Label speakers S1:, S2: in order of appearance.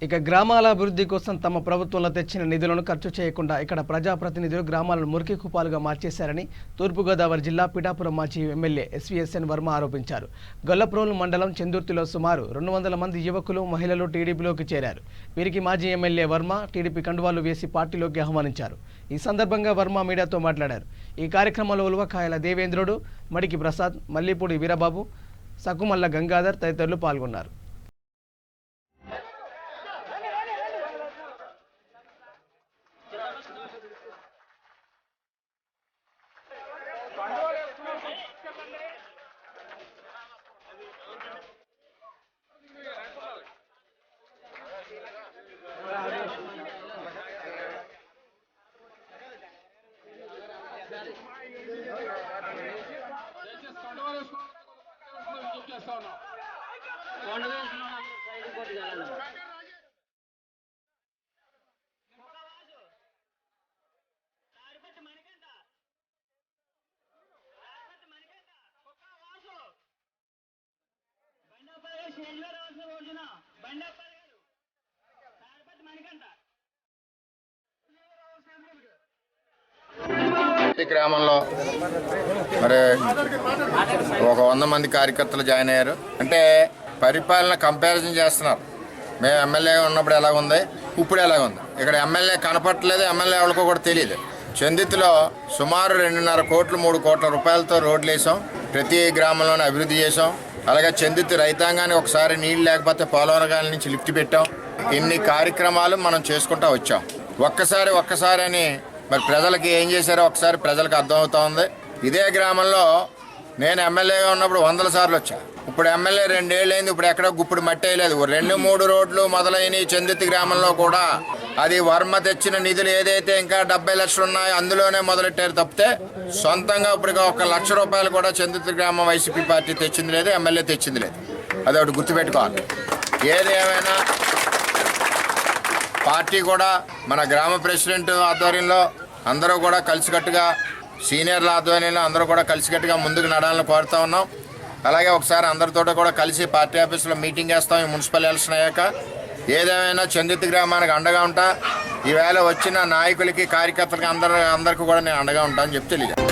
S1: ఇక గ్రామాల అభివృద్ధి కోసం తమ ప్రభుత్వంలో తెచ్చిన నిధులను ఖర్చు చేయకుండా ఇక్కడ ప్రజాప్రతినిధులు గ్రామాలను మురికి కుపాలుగా మార్చేశారని తూర్పుగోదావరి జిల్లా పిఠాపురం మాజీ ఎమ్మెల్యే ఎస్వీఎస్ఎన్ వర్మ ఆరోపించారు. గొల్లప్రోలు మండలం చెందుర్తిలో సుమారు 200 మంది యువకులు మహిళలు టీడీపీలోకి చేరారు. వీరికి మాజీ ఎమ్మెల్యే వర్మ టీడీపీ కండువాలు వేసి పార్టీలోకి ఆహ్వానించారు. ఈ సందర్భంగా వర్మ మీడియాతో మాట్లాడారు. ఈ కార్యక్రమంలో ఉలవకాయల దేవేంద్రుడు, మడికి ప్రసాద్, మల్లిపూడి వీరబాబు, సకుమల్ల గంగాధర్ తదితరులు పాల్గొన్నారు.
S2: గ్రామంలో మరి ఒక 100 మంది కార్యకర్తలు జాయిన్ అయ్యారు. అంటే పరిపాలన కంపారిజన్ చేస్తున్నారు. మేము ఎమ్మెల్యే ఉన్నప్పుడు ఎలాగుంది, ఇప్పుడు ఎలాగుంది. ఇక్కడ ఎమ్మెల్యే కనపట్టలేదు, ఎమ్మెల్యే ఎవరికో కూడా తెలియదు. చెందితిలో సుమారు 2.5 కోట్లు 3 కోట్ల రూపాయలతో రోడ్లు వేసాం. ప్రతి గ్రామంలోనే అభివృద్ధి చేసాం. అలాగే చెందితి రైతాంగానికి ఒకసారి నీళ్ళు లేకపోతే పోలవరగాల నుంచి లిఫ్ట్ పెట్టాం. ఇన్ని కార్యక్రమాలు మనం చేసుకుంటూ వచ్చాం. ఒక్కసారి అని మరి ప్రజలకి ఏం చేశారో ఒకసారి ప్రజలకు అర్థమవుతా ఉంది. ఇదే గ్రామంలో నేను ఎమ్మెల్యేగా ఉన్నప్పుడు 100 సార్లు వచ్చా. ఇప్పుడు ఎమ్మెల్యే 2 ఏళ్ళు అయింది. ఇప్పుడు ఎక్కడో గుప్పుడు మట్టి వేయలేదు. 2-3 రోడ్లు మొదలైనవి చెందితి గ్రామంలో కూడా. అది వర్మ తెచ్చిన నిధులు ఏదైతే ఇంకా 70 లక్షలు ఉన్నాయో అందులోనే మొదలెట్టారు తప్పితే సొంతంగా ఇప్పుడు 1 లక్ష రూపాయలు కూడా చెందితి గ్రామం వైసీపీ పార్టీ తెచ్చింది లేదు, ఎమ్మెల్యే తెచ్చింది లేదు. అది ఒకటి గుర్తుపెట్టుకోవాలి. ఏది ఏమైనా పార్టీ కూడా మన గ్రామ ప్రెసిడెంట్ ఆధ్వర్యంలో అందరూ కూడా కలిసికట్టుగా, సీనియర్ల ఆధ్వర్యంలో అందరూ కూడా కలిసికట్టుగా ముందుకు నడాలని కోరుతూ ఉన్నాం. అలాగే ఒకసారి అందరితో కూడా కలిసి పార్టీ ఆఫీసులో మీటింగ్ చేస్తాం. ఈ మున్సిపల్ ఎలక్షన్ అయ్యాక ఏదేమైనా చెందితి గ్రామానికి అండగా ఉంటా. ఈవేళ వచ్చిన నాయకులకి, కార్యకర్తలకి అందరికీ కూడా నేను అండగా ఉంటానని చెప్పి తెలియజేస్తాను.